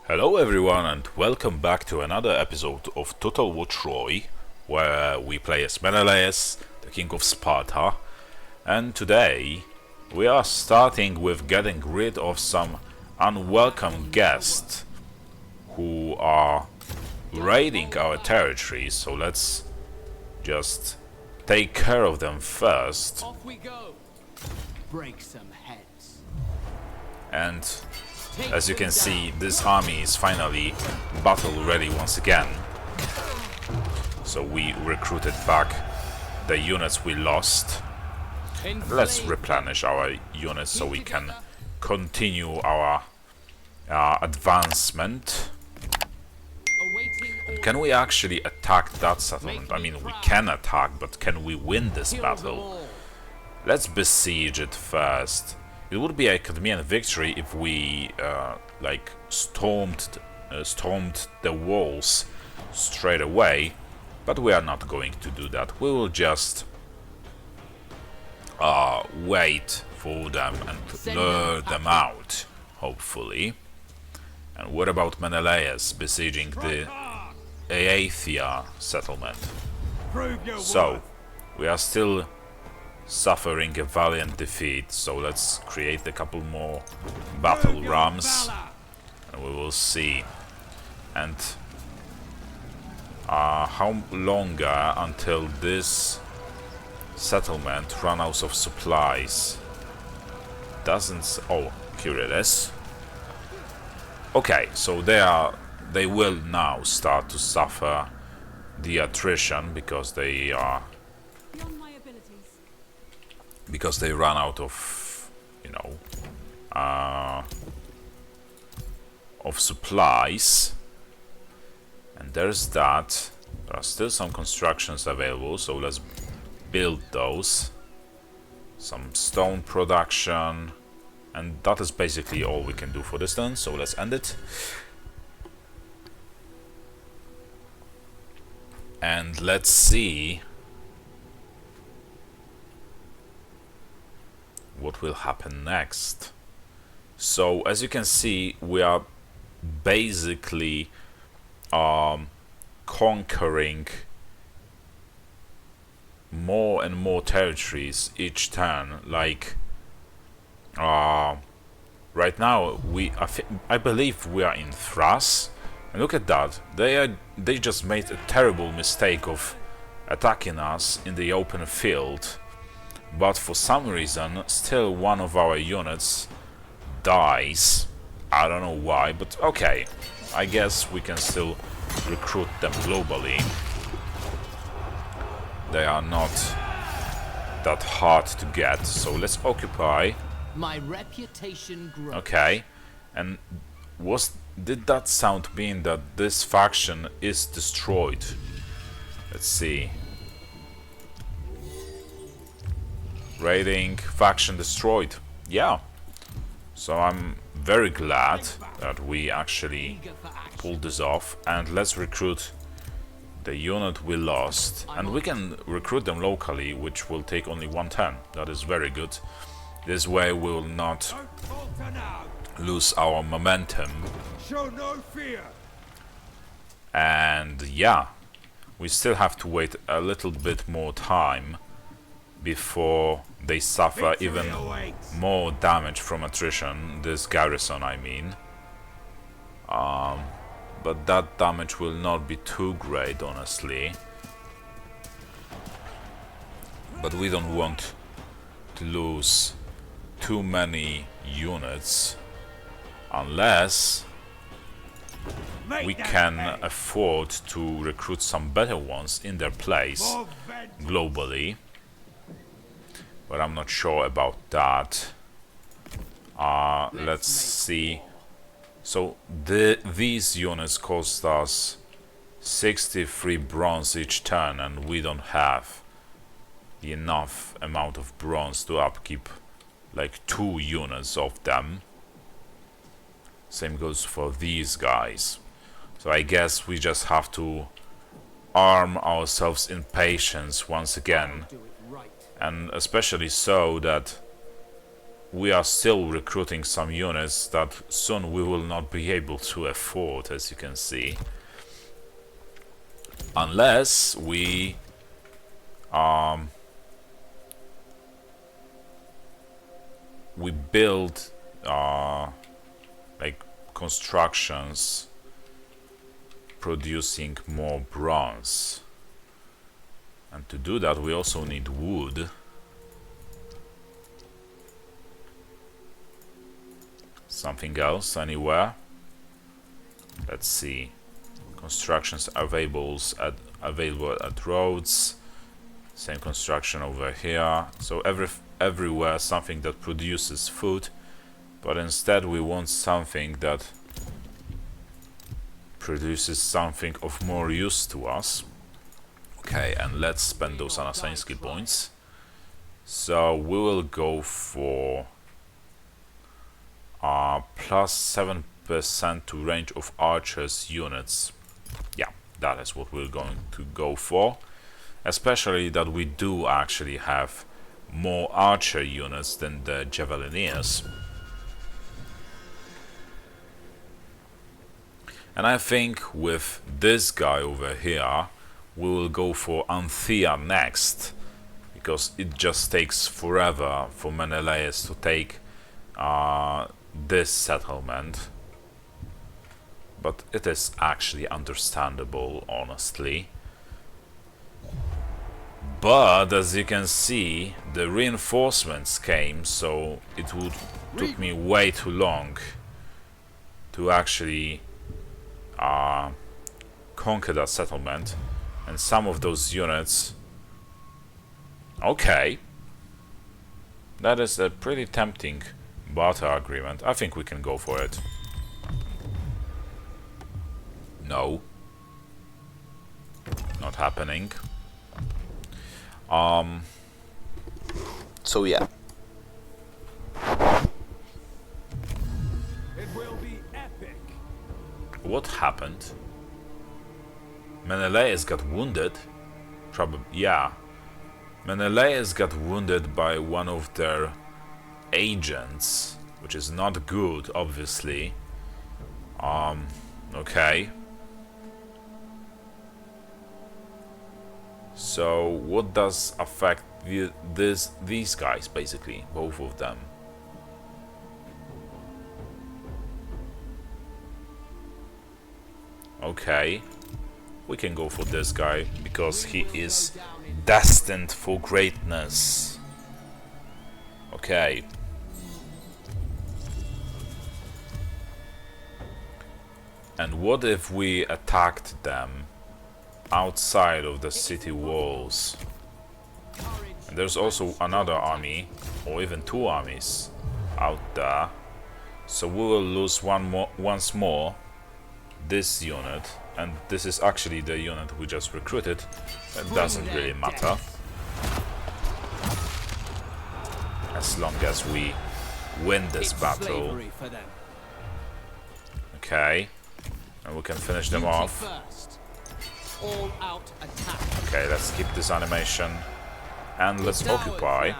Hello everyone and welcome back to another episode of Total War Troy, where we play as Menelaus, the king of Sparta, and today we are starting with getting rid of some unwelcome guests who are raiding our territory, so let's just take care of them first. Off we go. Break some heads. And as you can see, this army is finally battle ready once again. So we recruited back the units we lost. And let's replenish our units so we can continue our advancement. And can we actually attack that settlement? I mean, we can attack, but can we win this battle? Let's besiege it first. It would be a convenient victory if we stormed the walls straight away, but we are not going to do that. We will just wait for them and lure them out, hopefully. And what about Menelaus besieging the Aethia settlement? So, we are still suffering a valiant defeat, so let's create a couple more battle rams and we will see. And how longer until this settlement run out of supplies? Oh, here it is. Okay, so they will now start to suffer the attrition because they run out of, of supplies. And there's that. There are still some constructions available, so let's build those. Some stone production. And that is basically all we can do for this turn, so let's end it. And let's see what will happen next. So as you can see, we are basically conquering more and more territories each turn. Like right now I believe we are in Thrace, and look at that, they just made a terrible mistake of attacking us in the open field. But for some reason, still one of our units dies. I don't know why, but okay. I guess we can still recruit them globally. They are not that hard to get, so let's occupy. My reputation grows. Okay, and did that sound mean that this faction is destroyed? Let's see. Raiding, faction destroyed. Yeah. So I'm very glad that we actually pulled this off. And let's recruit the unit we lost. And we can recruit them locally, which will take only 1 turn. That is very good. This way we will not lose our momentum. Show no fear. And yeah, we still have to wait a little bit more time before they suffer even more damage from attrition, this garrison I mean. But that damage will not be too great, honestly. But we don't want to lose too many units unless we can afford to recruit some better ones in their place globally. But I'm not sure about that. Let's see. So these units cost us 63 bronze each turn, and we don't have enough amount of bronze to upkeep like 2 units of them. Same goes for these guys. So I guess we just have to arm ourselves in patience once again. And especially so that we are still recruiting some units that soon we will not be able to afford, as you can see. Unless we build like constructions producing more bronze. And to do that we also need wood. Something else anywhere? Let's see. Constructions available at roads. Same construction over here. So everywhere something that produces food, but instead we want something that produces something of more use to us. Okay, and let's spend those unassigned skill points. So we will go for plus 7% to range of archers units. Yeah, that is what we're going to go for. Especially that we do actually have more archer units than the javelineers. And I think with this guy over here, we will go for Anthea next, because it just takes forever for Menelaus to take this settlement. But it is actually understandable, honestly. But as you can see, the reinforcements came, so it took me way too long to actually conquer that settlement. And some of those units... Okay. That is a pretty tempting barter agreement. I think we can go for it. No. Not happening. So yeah. It will be epic. What happened? Menelaus got wounded? Probably, yeah. Menelaus got wounded by one of their agents, which is not good, obviously. Okay. So what does affect these guys, basically, both of them? Okay, we can go for this guy because he is destined for greatness. Okay. And what if we attacked them outside of the city walls? And there's also another army, or even two armies out there. So we will lose once more this unit, and this is actually the unit we just recruited. That doesn't really matter, as long as we win this battle. Okay, and we can finish them off. Okay, let's keep this animation and let's occupy.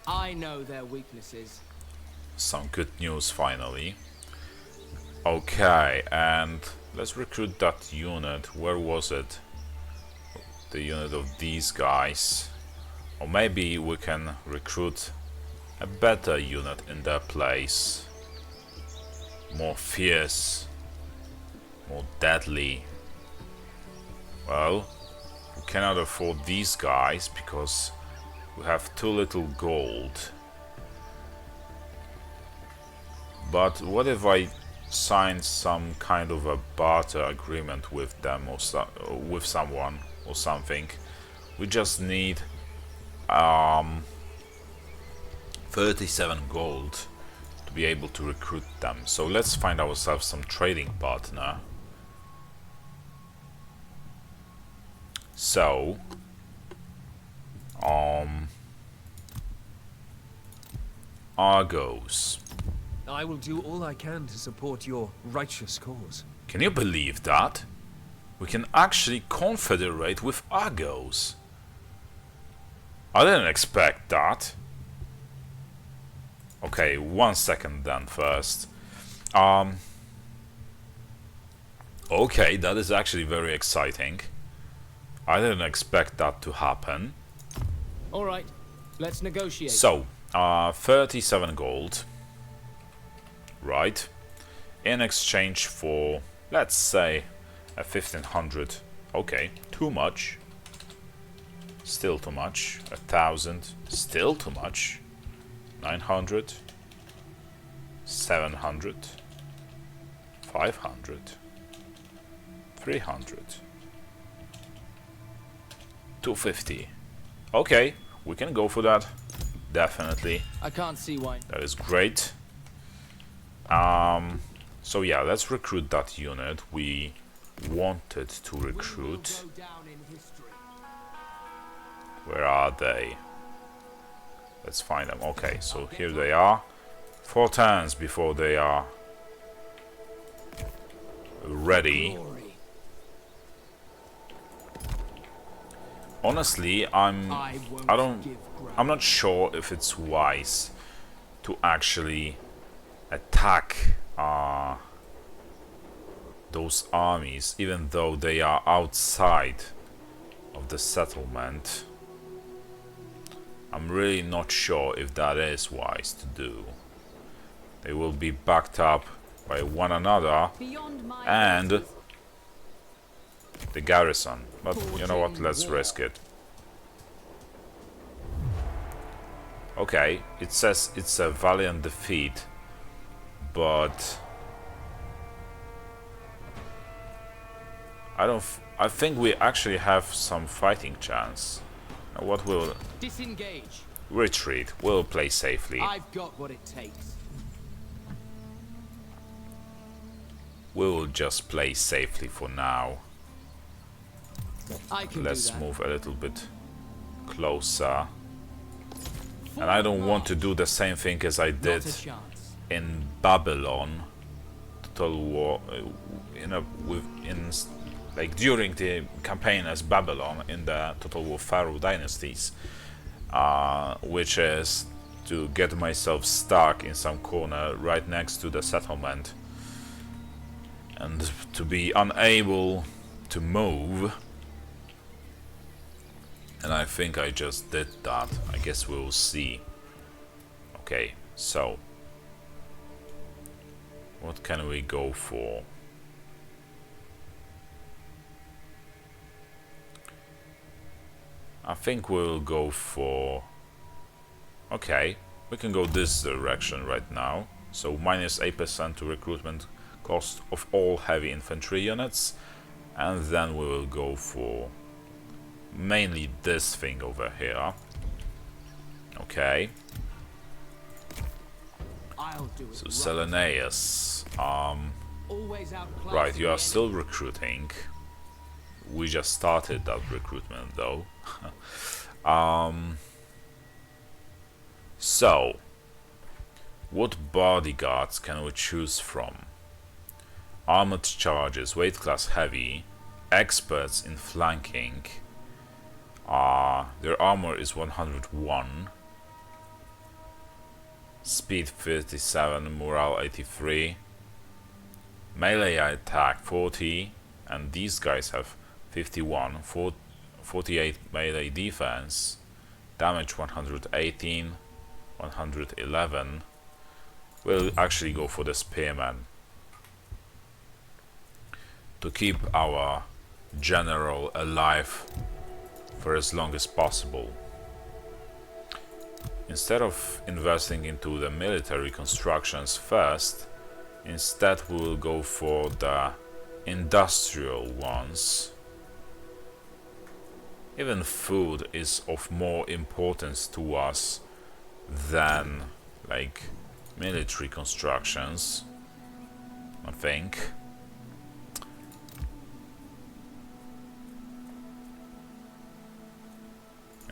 I know their weaknesses. Some good news finally. Okay, and let's recruit that unit. Where was it? The unit of these guys. Or maybe we can recruit a better unit in their place. More fierce, more deadly. Well, we cannot afford these guys because we have too little gold. But what if I sign some kind of a barter agreement with them, or with someone or something? We just need 37 gold to be able to recruit them. So let's find ourselves some trading partner. So Argos. I will do all I can to support your righteous cause. Can you believe that? We can actually confederate with Argos. I didn't expect that. Okay, 1 second then first. Okay, that is actually very exciting. I didn't expect that to happen. All right, let's negotiate. So, 37 gold. Right. In exchange for, let's say, a 1500. Okay, too much. Still too much. 1000. Still too much. 900. 700. 500. 300. 250. Okay, we can go for that. Definitely. I can't see why. That is great. So yeah, let's recruit that unit we wanted to recruit. Go down in history. Where are they? Let's find them. Okay, so here they are. 4 turns before they are ready. Glory. Honestly, I'm not sure if it's wise to actually attack those armies, even though they are outside of the settlement. I'm really not sure if that is wise to do. They will be backed up by one another and the garrison. But you know what, let's risk it. Okay, it says it's a valiant defeat, but I think we actually have some fighting chance. Now what will Disengage. retreat? We'll play safely. I've got what it takes. We will just play safely for now. I can Let's do that. move a little bit closer. And I don't want to do the same thing as I did Not a chance. in Babylon, Total War, like during the campaign as Babylon in the Total War Pharaoh dynasties, which is to get myself stuck in some corner right next to the settlement and to be unable to move. And I think I just did that. I guess we'll see. Okay, so what can we go for? I think we'll go for... Okay, we can go this direction right now. So minus 8% to recruitment cost of all heavy infantry units. And then we will go for mainly this thing over here. Okay. I'll do it. So Seleneus, Always outclass right, you the are still recruiting. We just started that recruitment though. So, what bodyguards can we choose from? Armored charges, weight class heavy, experts in flanking. Their armor is 101. Speed 57, morale 83. Melee attack 40. And these guys have 51. 48 melee defense. Damage 118. 111. We'll actually go for the spearman to keep our general alive for as long as possible. Instead of investing into the military constructions first, instead we will go for the industrial ones. Even food is of more importance to us than like military constructions, I think.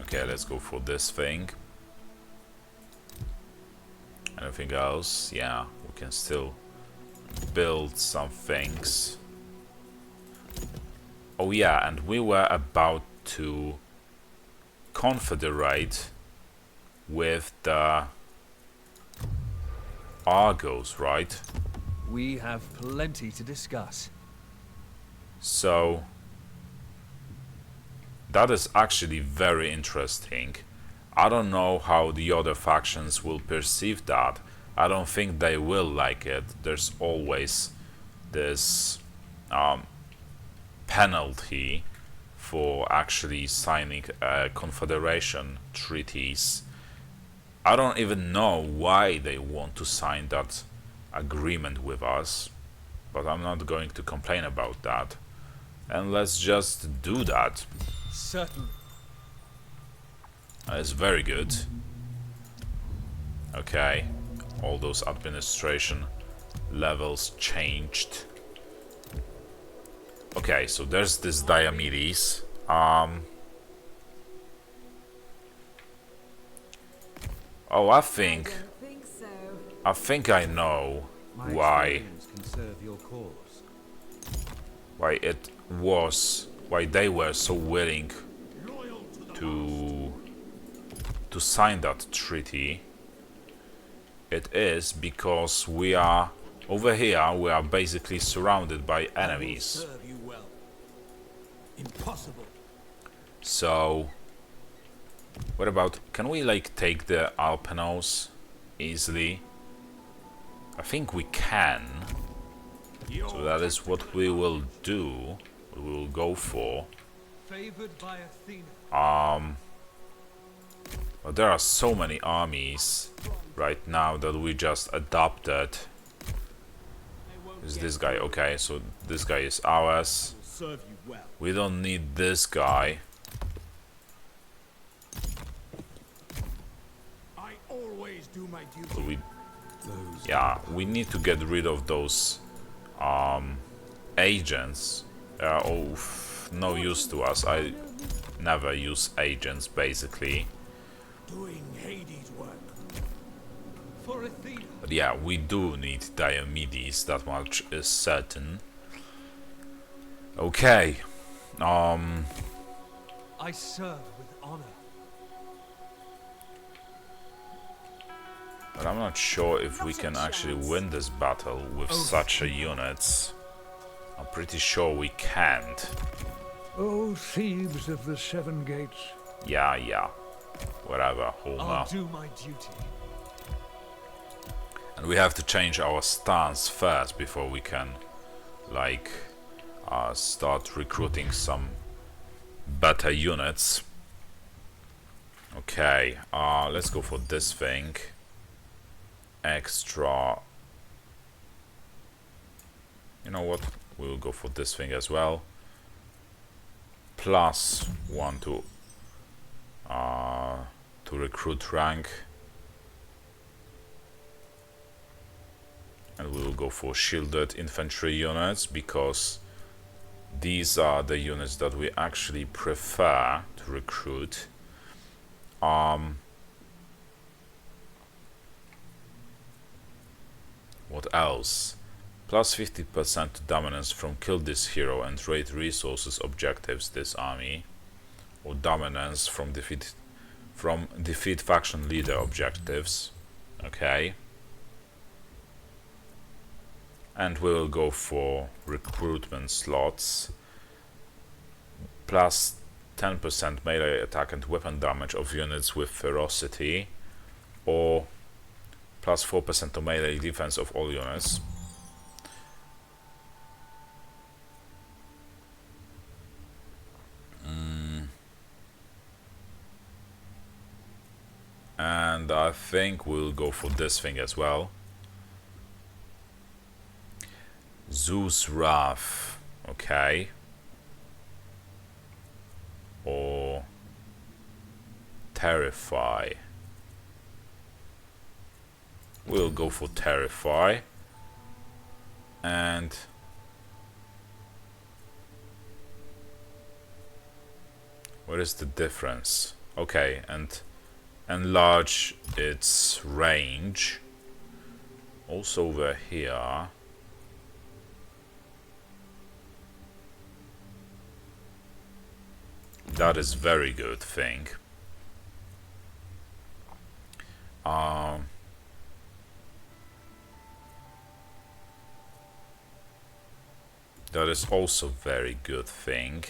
Okay, let's go for this thing. Anything else? Yeah, we can still build some things. Oh yeah, and we were about to confederate with the Argos, right? We have plenty to discuss. So that is actually very interesting. I don't know how the other factions will perceive that. I don't think they will like it. There's always this penalty for actually signing confederation treaties. I don't even know why they want to sign that agreement with us, but I'm not going to complain about that. And let's just do that. Certainly. It's very good. Okay, all those administration levels changed. Okay, so there's this Diomedes. Oh, I think I know why why they were so willing to sign that treaty. It is because we are over here. We are basically surrounded by enemies. Serve you well. Impossible. So, what about? Can we like take the Alpenos easily? I think we can. So that is what we will do. We will go for. Favored by Athena. But there are so many armies right now that we just adopted. Is this guy okay? So this guy is ours. Serve you well. We don't need this guy. I always do my duty. So we need to get rid of those agents. They are no use to us. I never use agents basically. Doing Hades' work. For Athena. But yeah, we do need Diomedes, that much is certain. Okay. I serve with honor. But I'm not sure if we can actually win this battle with such a units. I'm pretty sure we can't. O thieves of the Seven Gates. Yeah. Whatever, Homer. I'll do my duty. And we have to change our stance first before we can, like, start recruiting some better units. Okay, let's go for this thing. Extra. You know what? We will go for this thing as well. +1 to recruit rank. And we will go for shielded infantry units because these are the units that we actually prefer to recruit. What else? +50% to dominance from kill this hero and raid resources objectives this army, or dominance from defeat faction leader objectives. Okay. And we will go for recruitment slots. +10% melee attack and weapon damage of units with ferocity, or +4% to melee defense of all units. And I think we'll go for this thing as well. Zeus Wrath, okay. Or Terrify. We'll go for Terrify. And what is the difference? Okay, and enlarge its range. Also over here. That is very good thing. That is also very good thing.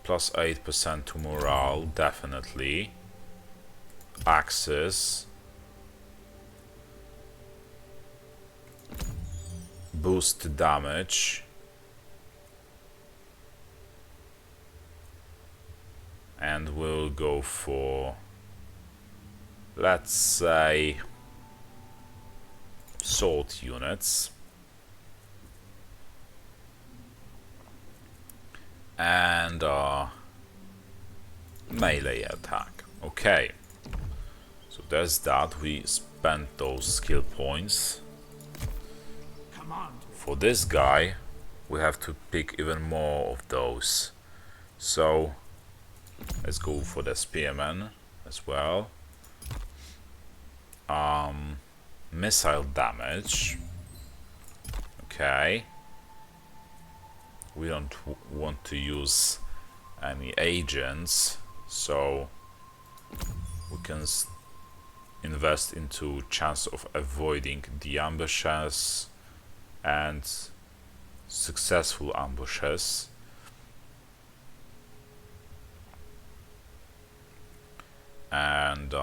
Plus 8% to morale, definitely. Axes. Boost damage. And we'll go for, let's say, sword units. And melee attack. Okay. So there's that. We spent those skill points. For this guy, we have to pick even more of those. So let's go for the spearman as well. Missile damage. Okay. We don't want to use any agents, so we can invest into chance of avoiding the ambushes and successful ambushes. And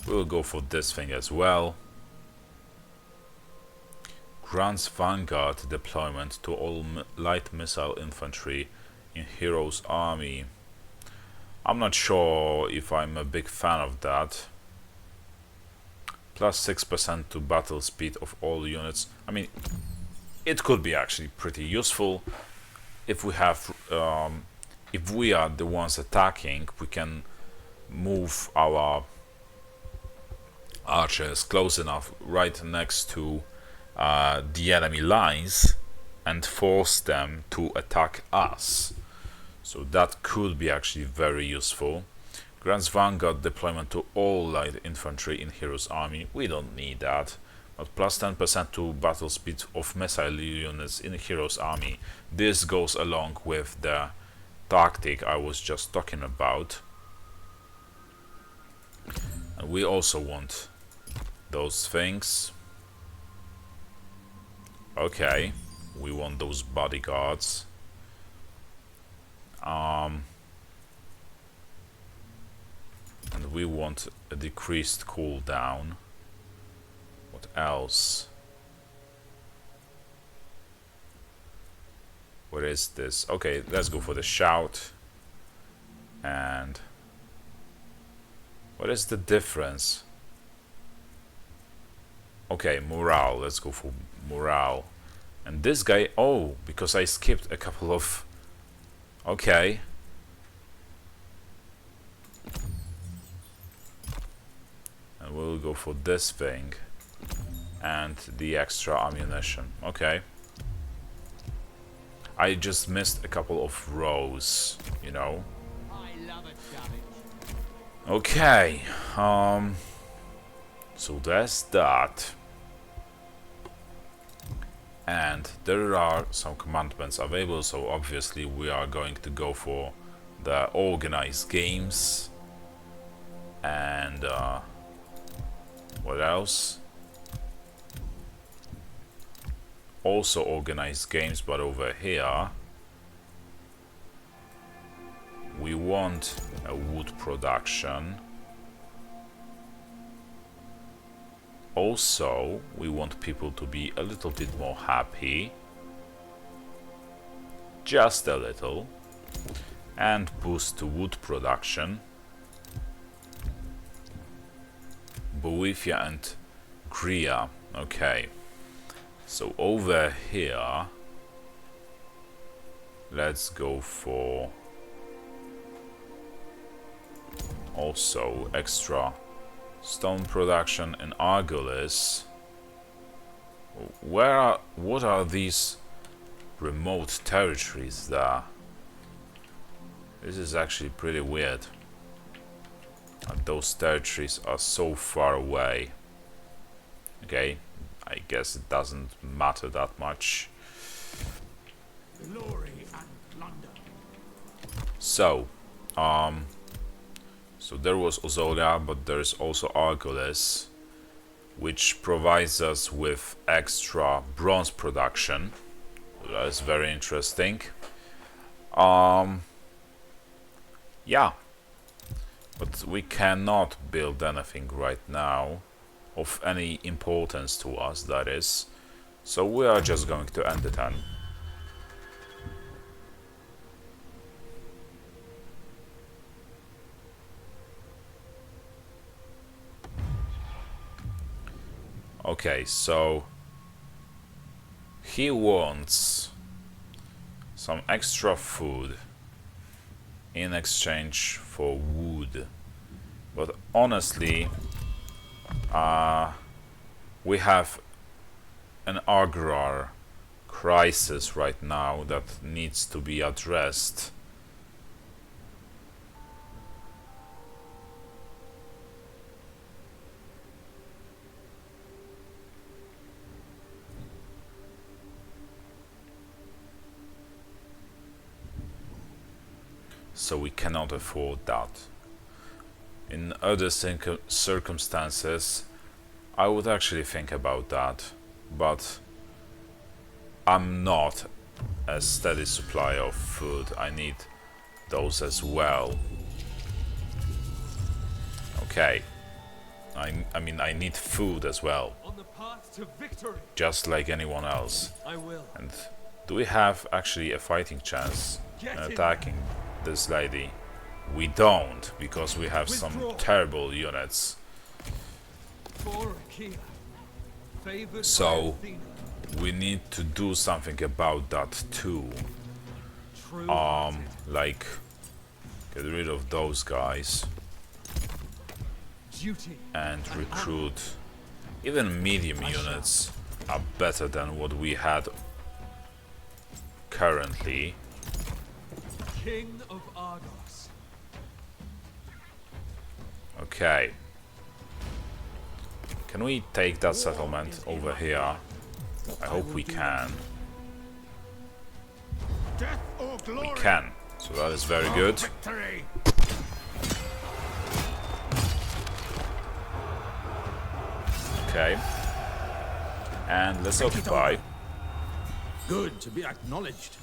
we'll go for this thing as well. Grants Vanguard deployment to all light missile infantry in Hero's army. I'm not sure if I'm a big fan of that. Plus 6% to battle speed of all units. I mean, it could be actually pretty useful if we have, if we are the ones attacking. We can move our archers close enough right next to the enemy lines and force them to attack us. So that could be actually very useful. Grants Vanguard deployment to all light infantry in Hero's army. We don't need that. But plus 10% to battle speed of missile units in Hero's army. This goes along with the tactic I was just talking about. And we also want those things. Okay, we want those bodyguards. And we want a decreased cooldown. What else? What is this? Okay, let's go for the shout. And what is the difference? Okay, morale. Let's go for morale. And this guy, oh, because I skipped a couple of... Okay. And we'll go for this thing. And the extra ammunition. Okay. I just missed a couple of rows, you know. Okay. So that's that. And there are some commandments available, so obviously we are going to go for the organized games. And what else? Also organized games, but over here we want a wood production. Also, we want people to be a little bit more happy. Just a little. And boost wood production. Boethia and Gria. Okay. So over here, let's go for also extra stone production in Argolis. What are these remote territories there? This is actually pretty weird. And those territories are so far away. Okay, I guess it doesn't matter that much. Glory and plunder. So, So there was Ozolia, but there's also Argolis, which provides us with extra bronze production. That is very interesting. Yeah, but we cannot build anything right now of any importance to us, that is. So we are just going to end the turn. Okay, so he wants some extra food in exchange for wood, but honestly, we have an agrar crisis right now that needs to be addressed. So we cannot afford that. In other circumstances, I would actually think about that, but I'm not a steady supply of food. I need those as well. Okay. I mean, I need food as well, On the path to victory. just like anyone else. I will. And do we have actually a fighting chance in attacking this lady? We don't, because we have some terrible units. For Achaea, favored So by Athena, we need to do something about that too. true Like get rid of those guys duty. and recruit. Even medium units are better than what we had currently. King of Argos. Okay. Can we take that settlement over here? I hope we can. Death or We glory. can. So that is very good. Victory. Okay. And let's occupy. Good to be acknowledged.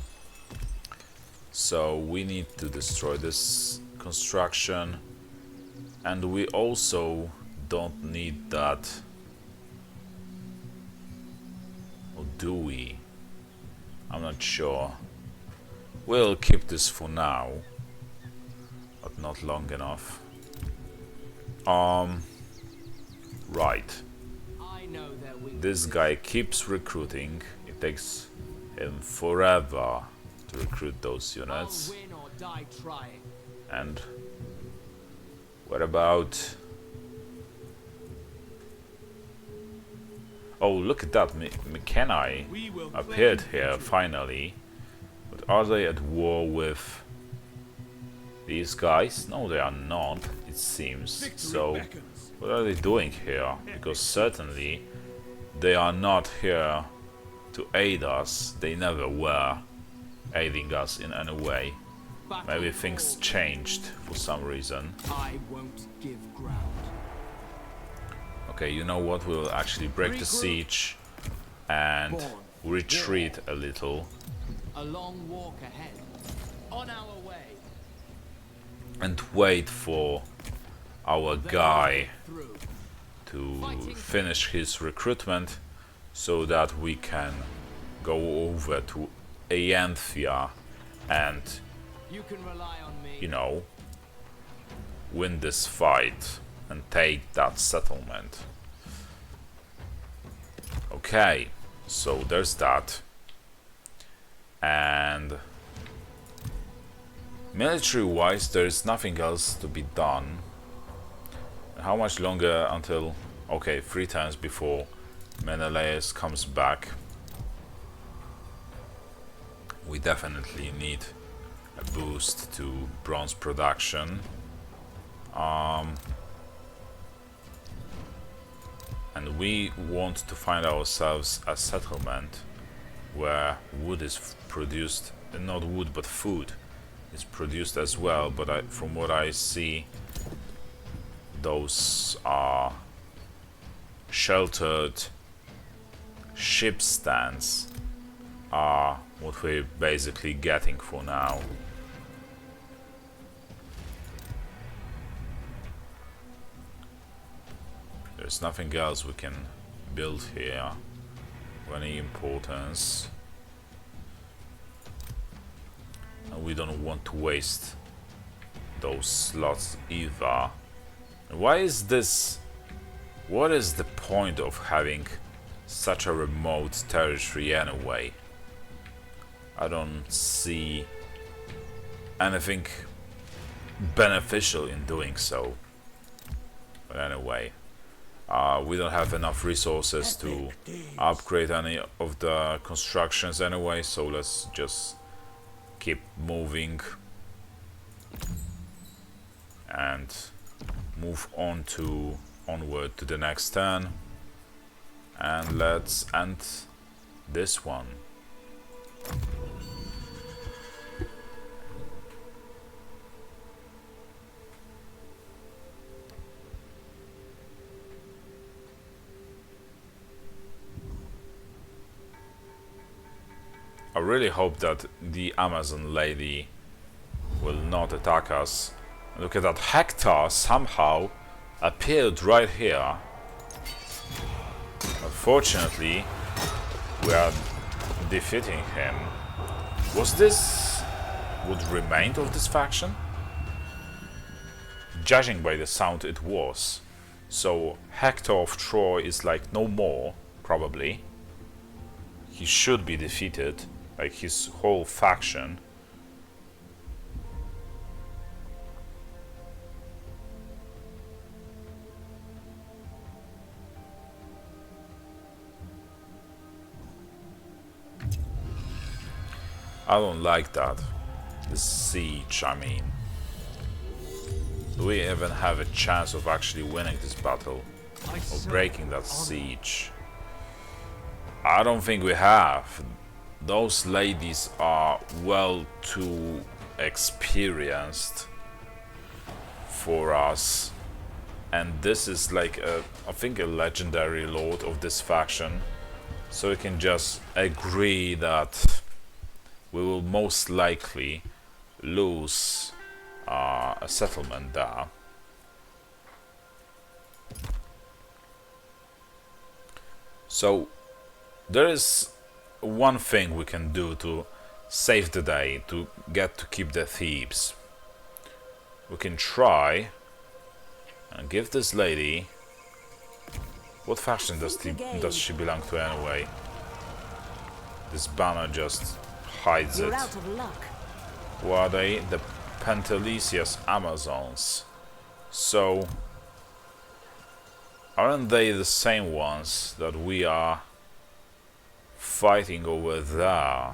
So we need to destroy this construction. And we also don't need that. Or do we? I'm not sure. We'll keep this for now, but not long enough. Right. I know their weaknesses. This guy keeps recruiting. It takes him forever to recruit those I'll units. win or die trying. And what about... Oh, look at that. Mycenae We will appeared claim here finally. But are they at war with these guys? No, they are not, it seems. victory So beckons. what are they doing here? Because certainly they are not here to aid us. They never were aiding us in any way. Battle Maybe things fall. changed for some reason. I won't give ground. Okay, you know what? We'll actually break the Regroup. siege and Born. retreat a little A long walk ahead. On our way. and wait for our guy Through. to finish his recruitment so that we can go over to Ayanthia and, You can rely on me. you know, win this fight and take that settlement. Okay, so there's that. And military-wise, there's nothing else to be done. How much longer until... Okay, 3 times before Menelaus comes back. We definitely need a boost to bronze production. And we want to find ourselves a settlement where wood is produced, not wood but food is produced as well, but from what I see those are sheltered ship stands are what we're basically getting for now. There's nothing else we can build here of any importance, and we don't want to waste those slots either. Why is this? What is the point of having such a remote territory anyway? I don't see anything beneficial in doing so. But anyway, we don't have enough resources to upgrade any of the constructions anyway, so let's just keep moving and move onward to the next turn, and let's end this one. I really hope that the Amazon lady will not attack us. Look at that, Hector somehow appeared right here. Unfortunately, we are defeating him. Was this what remained of this faction? Judging by the sound, it was. So Hector of Troy is like no more, probably. He should be defeated, like his whole faction. I don't like that. The siege, I mean. Do we even have a chance of actually winning this battle? Or breaking that siege? I don't think we have. Those ladies are well too experienced for us. And this is like I think a legendary lord of this faction. So we can just agree that we will most likely lose a settlement there. So there is one thing we can do to save the day, to get to keep the Thebes. We can try and give this lady... What faction does she belong to anyway? This banner just hides it. Out of luck. Who are they? The Pentelesius Amazons. So, aren't they the same ones that we are fighting over there?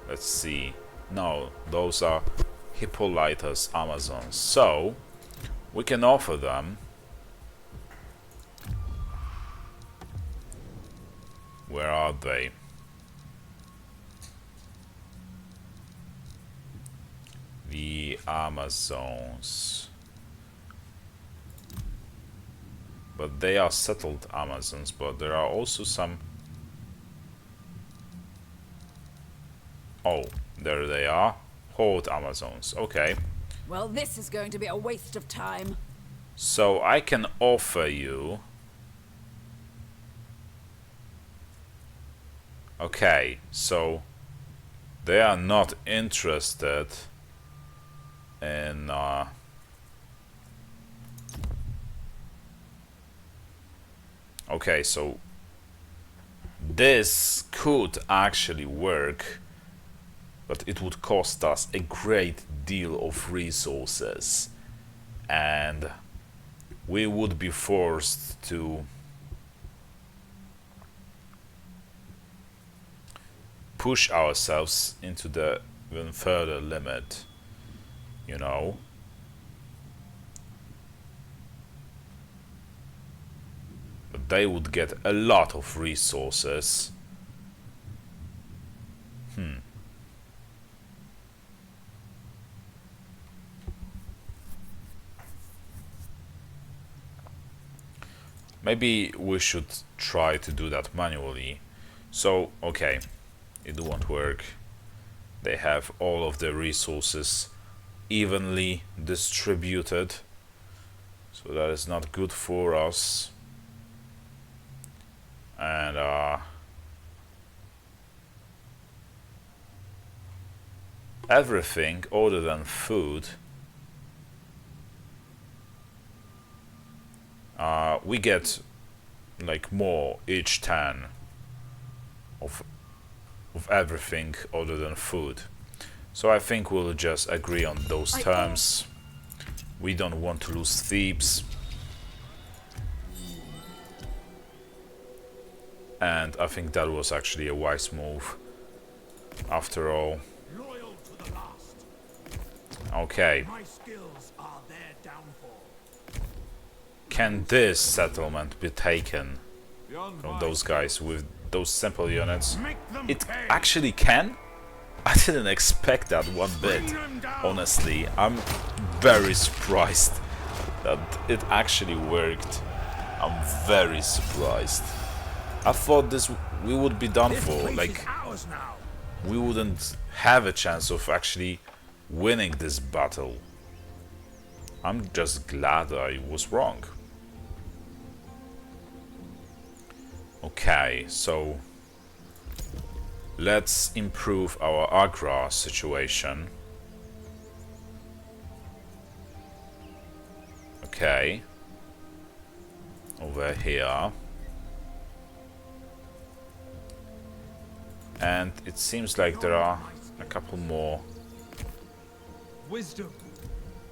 Let's see. No, those are Hippolytus Amazons. So, we can offer them. Where are they? The Amazons. But they are settled Amazons, but there are also some... Oh, there they are. Horde Amazons, okay. Well, this is going to be a waste of time. So I can offer you... Okay, so they are not interested in okay, so this could actually work, but it would cost us a great deal of resources, and we would be forced to push ourselves into the even further limit, you know. But they would get a lot of resources. Maybe we should try to do that manually. So, okay, it won't work. They have all of the resources evenly distributed, so that is not good for us. And everything other than food, we get like more each turn of everything other than food. So I think we'll just agree on those terms. We don't want to lose Thebes. And I think that was actually a wise move after all. Loyal to the last. Okay. My skills are their downfall. Can this settlement be taken from those guys with those simple units? It actually can? I didn't expect that one bit. Honestly, I'm very surprised that it actually worked. I'm very surprised. I thought we would be done for, like we wouldn't have a chance of actually winning this battle. I'm just glad I was wrong. Okay, so let's improve our Agra situation. Okay, over here. And it seems like there are a couple more. Wisdom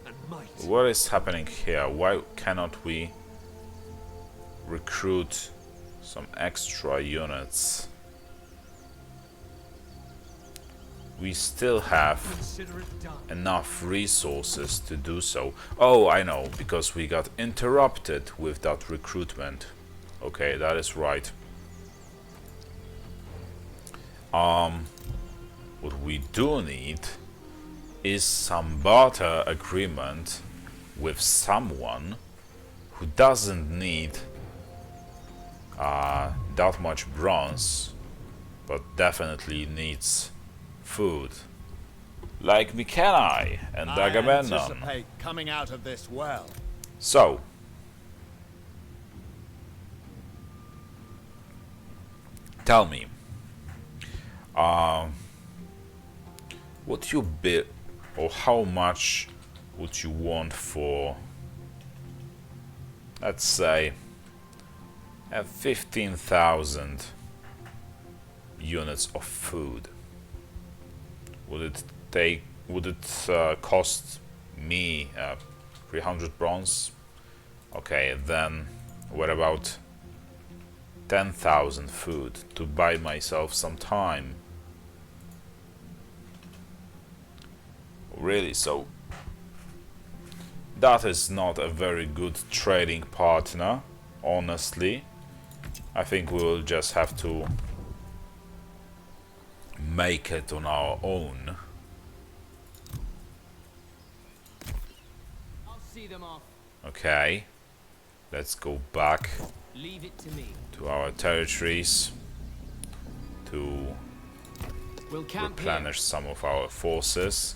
and might. What is happening here? Why cannot we recruit some extra units? We still have Consider it done. enough resources to do so. Oh, I know, because we got interrupted with that recruitment. Okay, that is right. What we do need is some barter agreement with someone who doesn't need that much bronze, but definitely needs food, like Mykenae and I Agamemnon. anticipate coming out of this well. So, tell me, what you bid, or how much would you want for, let's say, 15,000 units of food? Would it cost me 300 bronze? Okay, then what about 10,000 food to buy myself some time? Really, so that is not a very good trading partner, honestly. I think we will just have to make it on our own. I'll see them off. Okay, let's go back Leave it to me. to our territories to We'll camp here. replenish some of our forces.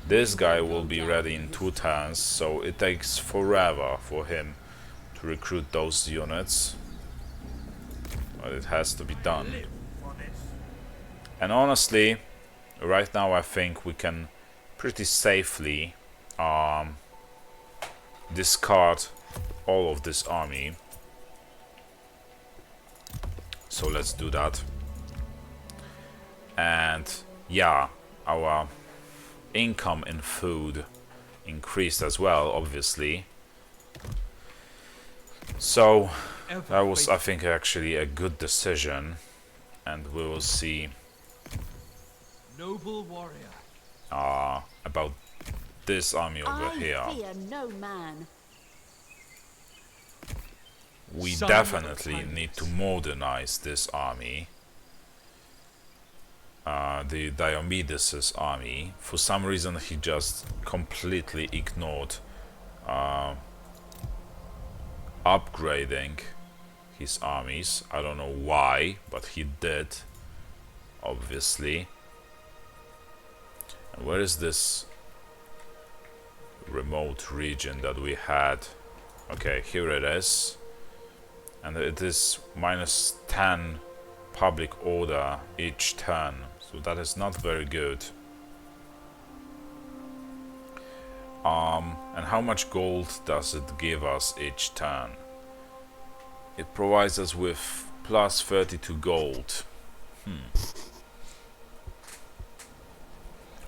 This guy will be ready in 2 turns, so it takes forever for him to recruit those units, but it has to be done. And honestly, right now I think we can pretty safely discard all of this army. So let's do that. And yeah, our income in food increased as well, obviously. So that was, I think, actually a good decision, and we will see Noble warrior. about this army over here. fear no man. We Son of definitely kindness. need to modernize this army. The Diomedes' army. For some reason he just completely ignored upgrading his armies. I don't know why, but he did, obviously. And where is this remote region that we had? Okay, here it is. And it is -10 public order each turn, so that is not very good. And how much gold does it give us each turn? It provides us with plus 32 gold.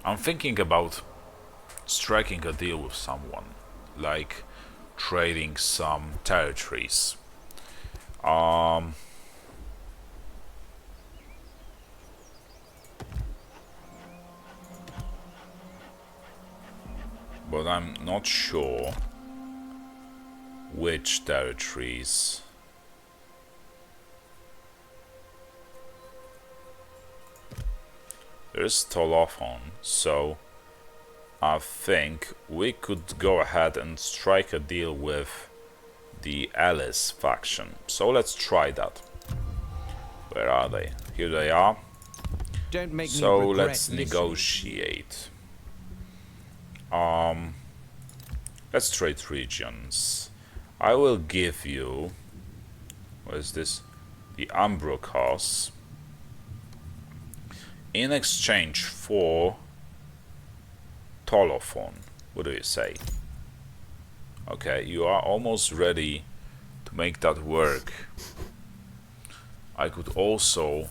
I'm thinking about striking a deal with someone, like trading some territories. But I'm not sure which territories. There's Tolophon, so I think we could go ahead and strike a deal with the Alice faction. So let's try that. Where are they? Here they are. Don't make So me regret let's listening. negotiate. Let's trade regions. I will give you, what is this? The Ambrocos in exchange for Tolophon. What do you say? Okay, you are almost ready to make that work. I could also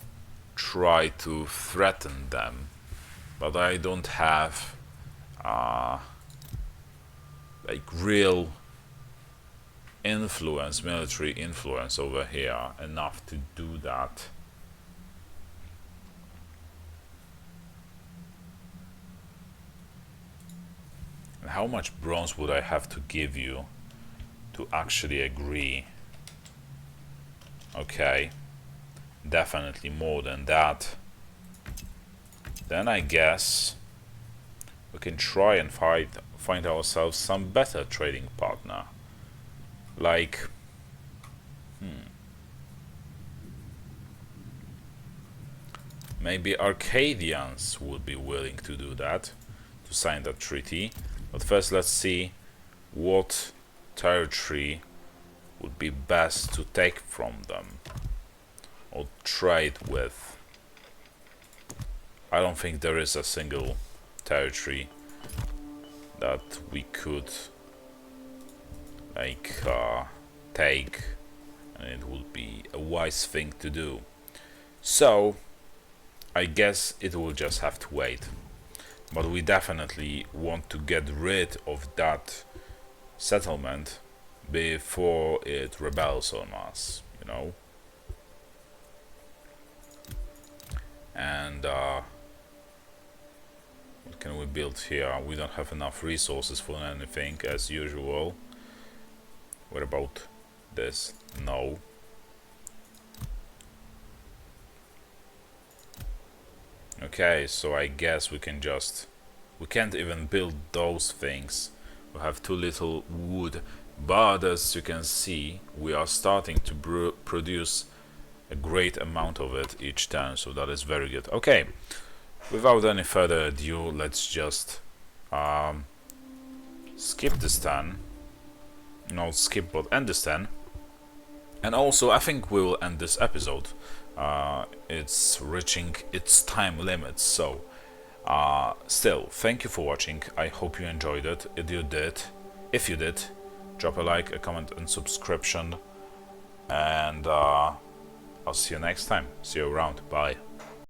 try to threaten them, but I don't have like real influence, military influence over here enough to do that. And how much bronze would I have to give you to actually agree? Okay, definitely more than that. Then I guess we can try and find ourselves some better trading partner. Like, maybe Arcadians would be willing to do that, to sign that treaty. But first let's see what territory would be best to take from them or trade with. I don't think there is a single territory that we could like take, and it would be a wise thing to do. So I guess it will just have to wait. But we definitely want to get rid of that settlement before it rebels on us, you know. And what can we build here? We don't have enough resources for anything, as usual. What about this? No. Okay, so I guess we can just... we can't even build those things. We have too little wood. But as you can see, we are starting to produce a great amount of it each turn, so that is very good. Okay, without any further ado, let's just skip this turn. No, skip, but end this turn. And also, I think we will end this episode. It's reaching its time limit, so still, thank you for watching. I hope you enjoyed it. If you did, drop a like, a comment, and subscription. And I'll see you next time. See you around. Bye.